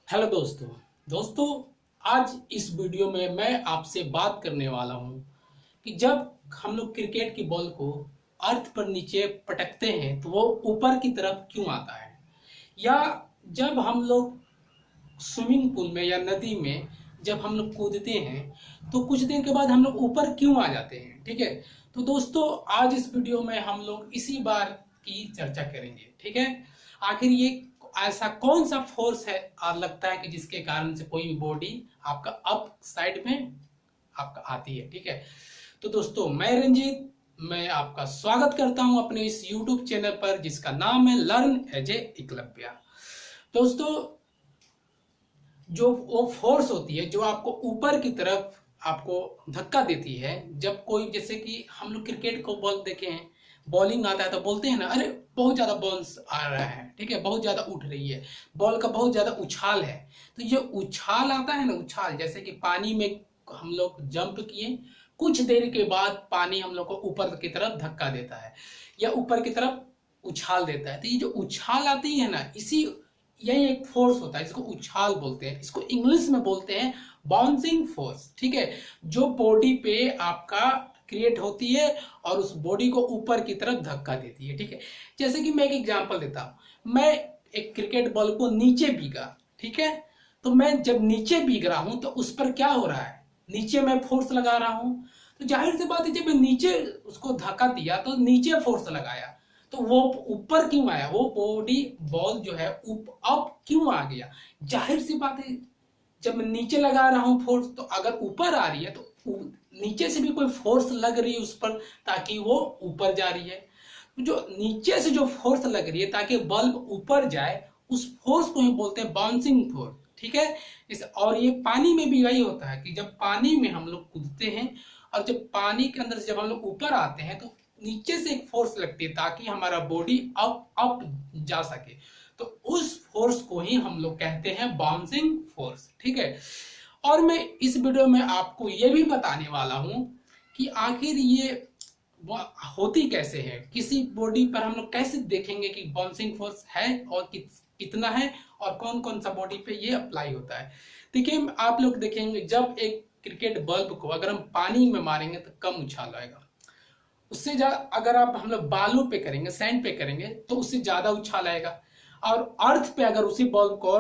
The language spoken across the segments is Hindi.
हेलो दोस्तों आज इस वीडियो में मैं आपसे बात करने वाला हूं कि जब हम लोग क्रिकेट की बॉल को अर्थ पर नीचे पटकते हैं तो वो ऊपर की तरफ क्यों आता है, या जब हम लोग स्विमिंग पूल में या नदी में जब हम लोग कूदते हैं तो कुछ देर के बाद हम लोग ऊपर क्यों आ जाते हैं। ठीक है, तो दोस्तों आज इस वीडियो में हम लोग इसी बार की चर्चा करेंगे। ठीक है, आखिर ये ऐसा कौन सा फोर्स है और लगता है कि जिसके कारण से कोई बॉडी आपका अप साइड में आपका आती है। ठीक है, तो दोस्तों मैं रंजीत, मैं आपका स्वागत करता हूं अपने इस YouTube चैनल पर जिसका नाम है लर्न एज ए एकलव्य। दोस्तों जो वो फोर्स होती है जो आपको ऊपर की तरफ आपको धक्का देती है, जब कोई जैसे कि हम लोग क्रिकेट को बॉल देखे हैं, बॉलिंग आता है तो बोलते हैं ना, अरे बहुत ज्यादा बॉल्स आ रहा है, ठीक है, बहुत ज्यादा उठ रही है, बॉल का बहुत ज्यादा उछाल है। तो ये उछाल आता है ना, उछाल जैसे कि पानी में हम लोग जंप किए, कुछ देर के बाद पानी हम लोग को ऊपर की तरफ धक्का देता है या ऊपर की तरफ उछाल देता है। तो ये जो उछाल आती है ना, इसी यही एक फोर्स होता है, इसको उछाल बोलते हैं, इसको इंग्लिश में बोलते हैं बाउंसिंग फोर्स। ठीक है, जो बॉडी पे आपका क्रिएट होती है और उस बॉडी को ऊपर की तरफ धक्का देती है। ठीक है, जैसे कि मैं एक एग्जांपल देता हूं, मैं एक क्रिकेट बॉल को नीचे भीगा, ठीक है, तो मैं जब नीचे भीग रहा हूं तो उस पर क्या हो रहा है, नीचे मैं फोर्स लगा रहा हूं, तो जाहिर सी बात है जब मैं नीचे उसको धक्का दिया तो नीचे फोर्स लगाया, तो वो ऊपर क्यों आया, वो बॉडी बॉल जो है अप क्यों आ गया। जाहिर सी बात है जब मैं नीचे लगा रहा हूं फोर्स, तो अगर ऊपर आ रही है तो नीचे से भी कोई फोर्स लग रही है उस पर ताकि वो ऊपर जा रही है। जो नीचे से जो फोर्स लग रही है ताकि बल्ब ऊपर जाए, उस फोर्स को ही बोलते हैं बाउंसिंग फोर्स। ठीक है, इस और ये पानी में भी वही होता है कि जब पानी में हम लोग कूदते हैं और जब पानी के अंदर से जब हम लोग ऊपर आते हैं तो नीचे से एक फोर्स लगती है ताकि हमारा बॉडी अप जा सके, तो उस फोर्स को ही हम लोग कहते हैं बाउंसिंग फोर्स। ठीक है, और मैं इस वीडियो में आपको ये भी बताने वाला हूं कि आखिर ये होती कैसे है, किसी बॉडी पर हम लोग कैसे देखेंगे कि बाउंसिंग फोर्स है और कितना है और कौन कौन सा बॉडी पे ये अप्लाई होता है। देखिए आप लोग देखेंगे जब एक क्रिकेट बल्ब को अगर हम पानी में मारेंगे तो कम उछाल आएगा, उससे अगर आप हम लोग बालू पे करेंगे, सैंड पे करेंगे तो उससे ज्यादा उछाल आएगा, और अर्थ पे अगर उसी बॉल को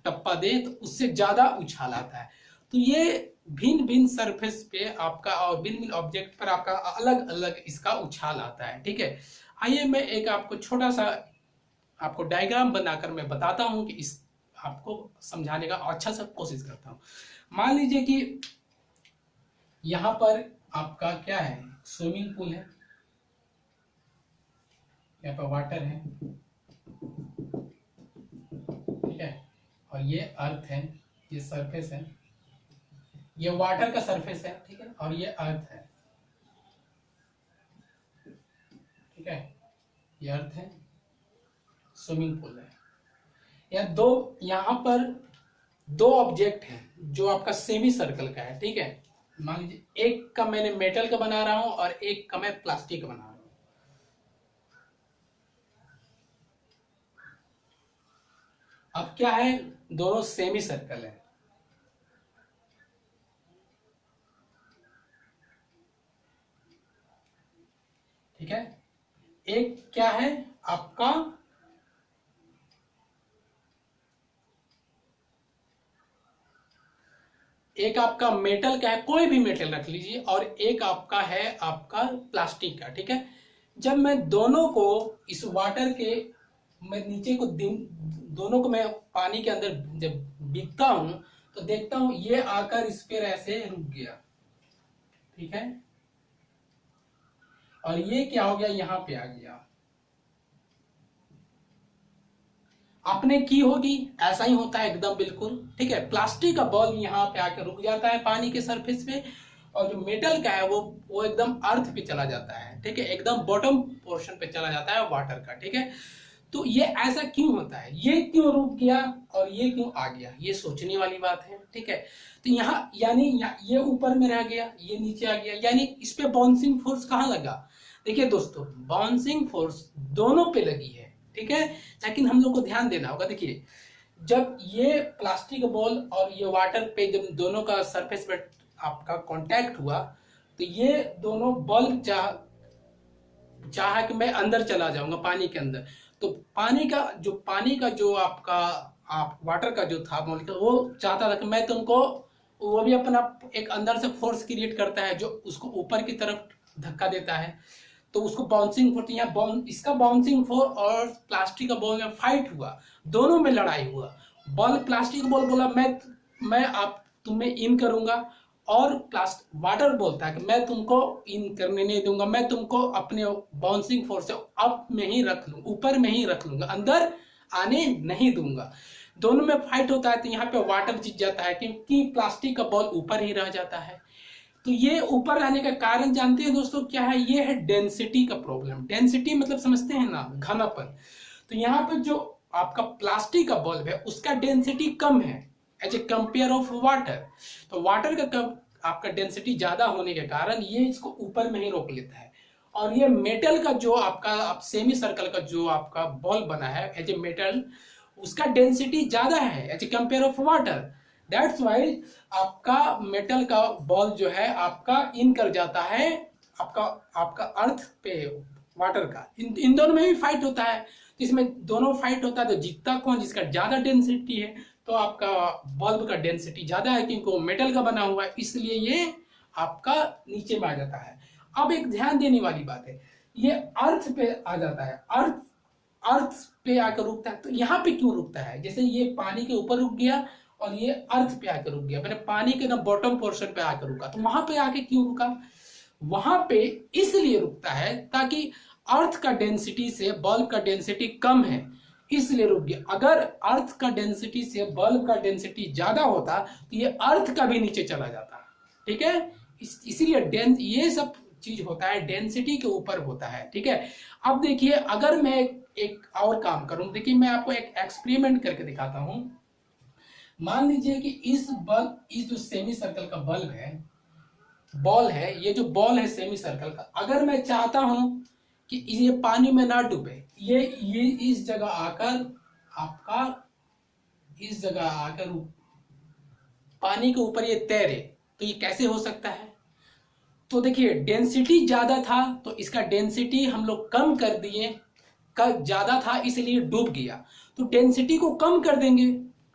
टप्पा दे तो उससे ज्यादा उछाल आता है। तो ये भिन्न भिन्न सरफेस पे आपका और भिन्न भिन्न ऑब्जेक्ट पर आपका अलग अलग इसका उछाल आता है। ठीक है, आइए मैं एक आपको छोटा सा आपको डायग्राम बनाकर मैं बताता हूं कि इस आपको समझाने का अच्छा सा कोशिश करता हूं। मान लीजिए कि यहां पर आपका क्या है, स्विमिंग पूल है, यहाँ पर वाटर है, ठीक है, और ये अर्थ है, ये सरफेस है, ये वाटर का सरफेस है, ठीक है, और ये अर्थ है, ठीक है, ये अर्थ है, स्विमिंग पूल है। या दो यहां पर दो ऑब्जेक्ट है जो आपका सेमी सर्कल का है। ठीक है, मान लीजिए एक का मैंने मेटल का बना रहा हूं और एक का मैं प्लास्टिक का बना रहा हूं। अब क्या है, दोनों सेमी सर्कल है, ठीक है, एक क्या है आपका एक आपका मेटल का है, कोई भी मेटल रख लीजिए, और एक आपका है आपका प्लास्टिक का। ठीक है, जब मैं दोनों को इस वाटर के मैं नीचे को दोनों को मैं पानी के अंदर जब बिकता हूं तो देखता हूं ये आकर इस पर ऐसे रुक गया, ठीक है, और ये क्या हो गया, यहां पे आ गया। आपने की होगी, ऐसा ही होता है एकदम बिल्कुल। ठीक है, प्लास्टिक का बॉल यहाँ पे आके रुक जाता है पानी के सरफेस पे, और जो मेटल का है वो एकदम अर्थ पे चला जाता है। ठीक है, एकदम बॉटम पोर्शन पे चला जाता है वाटर का। ठीक है, तो ये ऐसा क्यों होता है, ये क्यों रुक गया और ये क्यों आ गया, ये सोचने वाली बात है। ठीक है, तो यहाँ यानी ये ऊपर में रह गया, ये नीचे आ गया, यानी इस पे बाउंसिंग फोर्स कहाँ लगा। देखिए दोस्तों, बाउंसिंग फोर्स दोनों पे लगी है। ठीक है, लेकिन हम लोग को ध्यान देना होगा। देखिए जब ये प्लास्टिक बॉल और ये वाटर पे जब दोनों का सरफेस पे आपका कांटेक्ट हुआ तो ये दोनों बल्ब चाहा कि मैं अंदर चला जाऊंगा पानी के अंदर। तो पानी का जो आपका आप वाटर का जो था मॉलिक्यूल वो चाहता था कि मैं तुमको, वो भी अपना एक अंदर से फोर्स क्रिएट करता है जो उसको ऊपर की तरफ धक्का देता है, तो उसको बाउंसिंग फोर्स। यहाँ इसका बाउंसिंग फोर्स और प्लास्टिक का बॉल में फाइट हुआ, दोनों में लड़ाई हुआ। बॉल प्लास्टिक बॉल बोला मैं आप तुम्हें इन करूंगा, और वाटर बोलता है कि मैं तुमको इन करने नहीं दूंगा, मैं तुमको अपने बाउंसिंग फोर्स से अप में ही रख लूंगा, ऊपर में ही रख लूंगा, अंदर आने नहीं दूंगा। दोनों में फाइट होता है तो यहाँ पे वाटर जीत जाता है क्योंकि प्लास्टिक का बॉल ऊपर ही रह जाता है। तो ये ऊपर रहने का कारण जानते हैं दोस्तों क्या है? ये है डेंसिटी का प्रॉब्लम। डेंसिटी मतलब समझते हैं ना, घनापन। तो यहाँ पे जो आपका प्लास्टिक का बल्ब है उसका डेंसिटी कम है as a compare of water. तो वाटर का आपका डेंसिटी ज्यादा होने के कारण ये इसको ऊपर में ही रोक लेता है। और ये मेटल का जो आपका सेमी सर्कल का जो आपका बॉल बना है एज ए मेटल, उसका डेंसिटी ज्यादा है as a compare of water. That's why आपका मेटल का बॉल जो है आपका इन कर जाता है आपका आपका अर्थ पे वाटर का। इन दोनों में भी फाइट होता है, तो इसमें दोनों फाइट होता है तो जीतता कौन? जिसका ज्यादा डेंसिटी है। तो आपका बल्ब का डेंसिटी ज्यादा है क्योंकि वो मेटल का बना हुआ है, इसलिए ये आपका नीचे में आ जाता है। अब एक ध्यान देने वाली बात है, ये अर्थ पे आ जाता है, अर्थ पे आकर रुकता है। तो यहाँ पे क्यों रुकता है? जैसे ये पानी के ऊपर रुक गया और ये अर्थ पे आकर रुक गया, मैंने पानी के ना बॉटम पोर्शन पे आकर रुका, तो वहां पे आके क्यों रुका? वहां पे इसलिए रुकता है ताकि अर्थ का डेंसिटी से बल्ब का डेंसिटी कम है, इसलिए रुक गया। अगर अर्थ का डेंसिटी से बल्ब का डेंसिटी ज्यादा होता तो ये अर्थ का भी नीचे चला जाता। ठीक है, इसीलिए ये सब चीज होता है डेंसिटी के ऊपर होता है। ठीक है, अब देखिए अगर मैं एक और काम करूं, देखिए मैं आपको एक एक्सपेरिमेंट करके दिखाता हूं। मान लीजिए कि इस जो सेमी सर्कल का बल्ब है, बॉल है, ये जो बॉल है सेमी सर्कल का, अगर मैं चाहता हूं कि ये पानी में ना डूबे, ये इस जगह आकर आपका इस जगह आकर पानी के ऊपर ये तैरे, तो ये कैसे हो सकता है? तो देखिए डेंसिटी ज्यादा था तो इसका डेंसिटी हम लोग कम कर दिए, ज्यादा था इसलिए डूब गया। तो डेंसिटी को कम कर देंगे,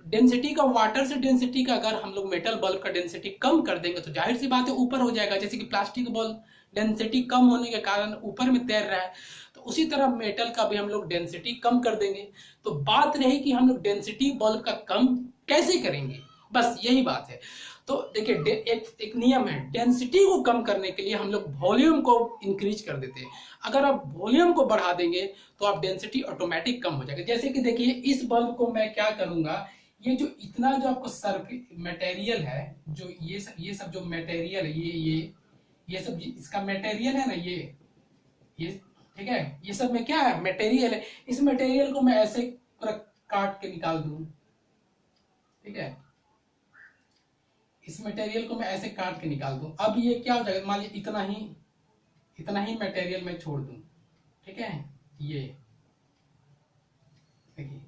डेंसिटी का वाटर से डेंसिटी का अगर हम लोग मेटल बल्ब का डेंसिटी कम कर देंगे तो जाहिर सी बात है ऊपर हो जाएगा। जैसे कि प्लास्टिक बल्ब डेंसिटी कम होने के कारण ऊपर में तैर रहा है, तो उसी तरह मेटल का भी हम लोग डेंसिटी कम कर देंगे। तो बात रही कि हम लोग डेंसिटी बल्ब का कम कैसे करेंगे, बस यही बात है। तो देखिए एक नियम है, डेंसिटी को कम करने के लिए हम लोग वॉल्यूम को इंक्रीज कर देते हैं। अगर आप वॉल्यूम को बढ़ा देंगे तो आप डेंसिटी ऑटोमेटिक कम हो जाएगा। जैसे कि देखिए इस बल्ब को मैं क्या करूंगा, ये जो इतना जो आपको सरफेस मटेरियल है, जो ये सब जो मटेरियल है, ये सब इसका मटेरियल है ना, ये ठीक है, ये सब में क्या है? मटेरियल है। इस मटेरियल को मैं ऐसे पूरा काट के निकाल दूं, ठीक है, इस मटेरियल को मैं ऐसे काट के निकाल दूं। अब ये क्या हो जाएगा, मान लीजिए इतना ही मटेरियल मैं छोड़ दूं, ठीक है, ये देखिए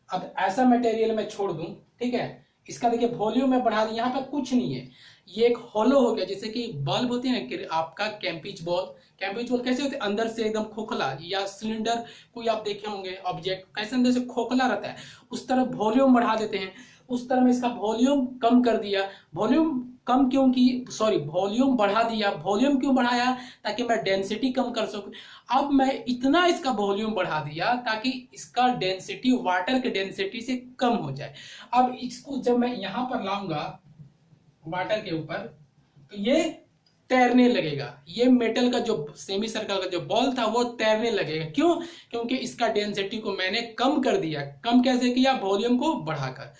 अब ऐसा मटेरियल मैं छोड़ दूं, ठीक है, इसका देखिए वॉल्यूम में बढ़ा दी, यहाँ पे कुछ नहीं है, ये एक होलो हो गया। जैसे कि बल्ब होती है ना आपका कैम्पिच बॉल कैसे होते हैं? अंदर से एकदम खोखला, या सिलेंडर कोई आप देखे होंगे ऑब्जेक्ट कैसे अंदर से खोखला रहता है, उस तरह वॉल्यूम बढ़ा देते हैं। उस तरह में इसका वॉल्यूम कम कर दिया। वॉल्यूम कम क्यों की, सॉरी वॉल्यूम बढ़ा दिया। वॉल्यूम क्यों बढ़ाया? ताकि मैं डेंसिटी कम कर सकूं। अब मैं इतना इसका वॉल्यूम बढ़ा दिया ताकि इसका डेंसिटी वाटर के डेंसिटी से कम हो जाए। अब इसको जब मैं यहां पर लाऊंगा वाटर के ऊपर, तो ये तैरने लगेगा। ये मेटल का जो सेमी सर्कल का जो बॉल था वो तैरने लगेगा। क्यों? क्योंकि इसका डेंसिटी को मैंने कम कर दिया। कम कैसे किया? वॉल्यूम को बढ़ाकर।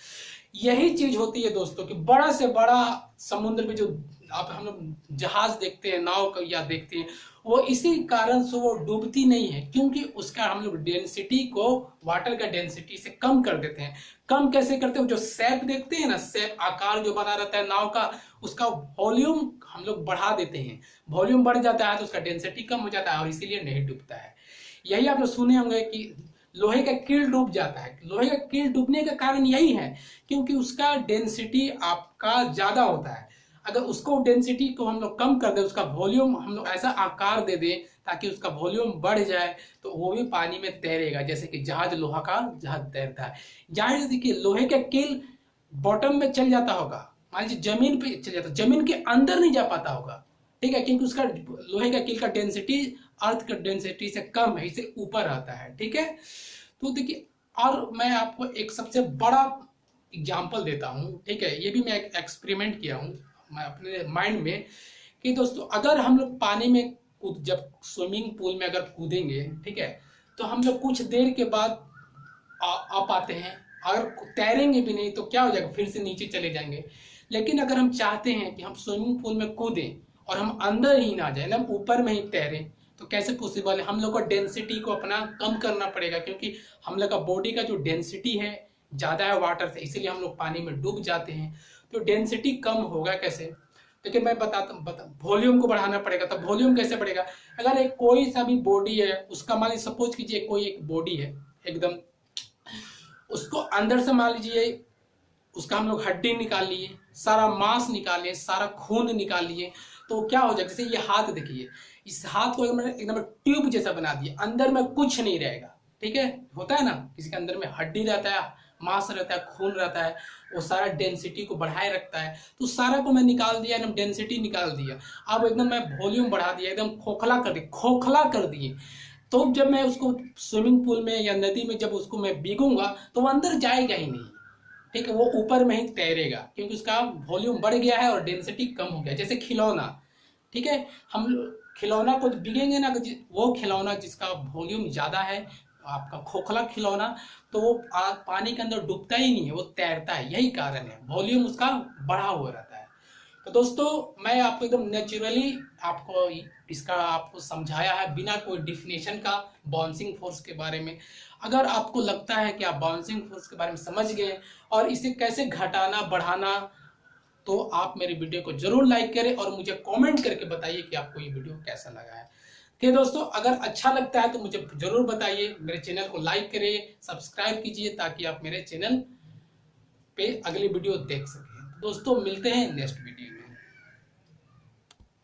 यही चीज होती है दोस्तों कि बड़ा से बड़ा समुद्र में जो आप हम लोग जहाज देखते हैं, नाव या देखते हैं, वो इसी कारण से वो डूबती नहीं है, क्योंकि उसका हम लोग डेंसिटी को वाटर का डेंसिटी से कम कर देते हैं। कम कैसे करते हैं? जो शेप देखते हैं ना, शेप आकार जो बना रहता है नाव का, उसका वॉल्यूम हम लोग बढ़ा देते हैं। वॉल्यूम बढ़ जाता है तो उसका डेंसिटी कम हो जाता है और इसीलिए नहीं डूबता है। यही आप लोग सुने होंगे कि लोहे का कील डूब जाता है। लोहे का कील डूबने का कारण यही है क्योंकि उसका डेंसिटी आपका ज्यादा होता है। अगर उसको डेंसिटी को हम लोग कम कर दे, उसका वॉल्यूम हम लोग ऐसा आकार दे दें ताकि उसका वॉल्यूम बढ़ जाए, तो वो भी पानी में तैरेगा, जैसे कि जहाज, लोहा का जहाज तैरता है। जाहिर देखिए लोहे का कील बॉटम में चल जाता होगा, मान लीजिए जमीन पे चल जाता, जमीन के अंदर नहीं जा पाता होगा, ठीक है, क्योंकि उसका लोहे का कील का डेंसिटी अर्थ का डेंसिटी से कम है, इसे ऊपर आता है, ठीक है। तो देखिए, और मैं आपको एक सबसे बड़ा एग्जाम्पल देता हूँ, ठीक है, ये भी मैं एक एक्सपेरिमेंट किया हूँ मैं अपने माइंड में, कि दोस्तों अगर हम लोग पानी में कूद, जब स्विमिंग पूल में अगर कूदेंगे, ठीक है, तो हम लोग कुछ देर के बाद आ पाते हैं, अगर तैरेंगे भी नहीं तो क्या हो जाएगा, फिर से नीचे चले जाएंगे। लेकिन अगर हम चाहते हैं कि हम स्विमिंग पूल में कूदें और हम अंदर ही ना जाए, ना ऊपर में ही तैरें, तो कैसे पॉसिबल है? हम लोग को डेंसिटी को अपना कम करना पड़ेगा, क्योंकि हम लोग का बॉडी का जो डेंसिटी है ज़्यादा है वाटर से, इसीलिए हम लोग पानी में डूब जाते हैं। तो डेंसिटी कम होगा कैसे? देखिए मैं बताता वॉल्यूम को बढ़ाना पड़ेगा। तो वॉल्यूम कैसे बढ़ेगा? अगर एक कोई सा भी बॉडी है, उसका मान लीजिए सपोज कीजिए कोई एक बॉडी है एकदम, उसको अंदर से मान लीजिए उसका हम लोग हड्डी निकाल लिए, सारा मांस निकाल लिए, सारा खून निकाल लिए, तो क्या हो जाएगा? जैसे ये हाथ देखिए, इस हाथ को एकदम ट्यूब जैसा बना दिया, अंदर में कुछ नहीं रहेगा, ठीक है। होता है ना, किसी के अंदर में हड्डी रहता है, मांस रहता है, खून रहता है, वो सारा डेंसिटी को बढ़ाए रखता है। तो सारा को मैं निकाल दिया, एकदम डेंसिटी निकाल दिया, अब एकदम मैं वॉल्यूम बढ़ा दिया, एकदम खोखला कर दिए। तो जब मैं उसको स्विमिंग पूल में या नदी में जब उसको मैं भीगूंगा तो वो अंदर जाएगा ही नहीं, ठीक है, वो ऊपर में ही तैरेगा, क्योंकि उसका वॉल्यूम बढ़ गया है और डेंसिटी कम हो गया। जैसे खिलौना, ठीक है, हम खिलौना को भीगेंगे ना, वो खिलौना जिसका वॉल्यूम ज़्यादा है, आपका खोखला खिलौना, तो वो पानी के अंदर डूबता ही नहीं है, वो तैरता है। यही कारण है, वॉल्यूम उसका बढ़ा हुआ रहता है। तो दोस्तों मैं आपको एकदम नेचुरली आपको इसका आपको समझाया है, बिना कोई डिफिनेशन का, बाउंसिंग फोर्स के बारे में। अगर आपको लगता है कि आप बाउंसिंग फोर्स के बारे में समझ गए और इसे कैसे घटाना बढ़ाना, तो आप मेरे वीडियो को जरूर लाइक करें और मुझे कमेंट करके बताइए कि आपको ये वीडियो कैसा लगा है। ठीक है दोस्तों, अगर अच्छा लगता है तो मुझे जरूर बताइए, मेरे चैनल को लाइक करिए, सब्सक्राइब कीजिए, ताकि आप मेरे चैनल पे अगली वीडियो देख सकें। दोस्तों मिलते हैं नेक्स्ट वीडियो में।